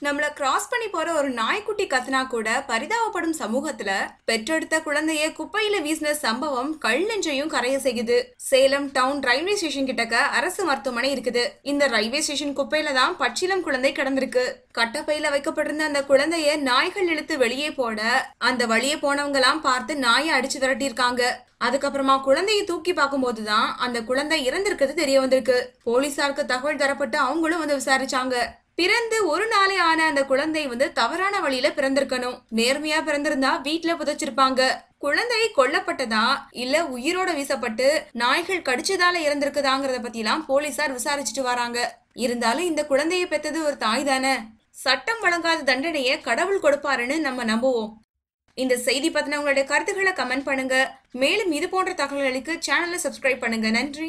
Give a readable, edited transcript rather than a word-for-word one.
நம்மள கிராஸ் பண்ணி போற ஒரு நாய்க்குட்டி கத்துனா கூட பரிதாபப்படும் சமூகத்துல பெற்றெடுத்த குழந்தைய குப்பையில வீசின சம்பவம் கல் நெஞ்சையும் கரைய செய்யுது. சேலம் டவுன் ரயில்வே ஸ்டேஷன் கிட்டக்க அரசு மருத்துவமனை இருக்குது. இந்த ரயில்வே ஸ்டேஷன் குப்பையில தான் பச்சிலம் குழந்தை கிடந்திருக்கு. கட்டப்பையில வைக்கப்பட்டிருந்த அந்த குழந்தைய நாய்கள் இழுத்து வெளியே போட அந்த வழியே போனவங்க எல்லாம் பார்த்து நாயை அடிச்சு விரட்டியிருக்காங்க. அதுக்கப்புறமா குழந்தையை தூக்கி பார்க்கும் போதுதான் அந்த குழந்தை இறந்திருக்கிறது தெரிய வந்திருக்கு. போலீசாருக்கு தகவல் தரப்பட்டு அவங்களும் வந்து விசாரிச்சாங்க. பிறந்து ஒரு நாளே ஆன அந்த குழந்தை தவறான வழியில பிறந்திருக்கணும். நேர்மையா பிறந்திருந்தா வீட்டுல புதைச்சிருப்பாங்க. குழந்தை கொல்லப்பட்டதா இல்ல உயிரோட வீசப்பட்டு நாய்கள் கடிச்சதால இறந்திருக்குதாங்கிறத பத்தி எல்லாம் போலீசார் விசாரிச்சுட்டு வராங்க. இருந்தாலும் இந்த குழந்தைய பெத்தது ஒரு தாய் தானே. சட்டம் வழங்காத தண்டனைய கடவுள் கொடுப்பாருன்னு நம்ம நம்புவோம். இந்த செய்தி பத்தின உங்களுடைய கருத்துக்களை கமெண்ட் பண்ணுங்க. மேலும் இது போன்ற தகவல்களுக்கு சேனலை சப்ஸ்கிரைப் பண்ணுங்க. நன்றி.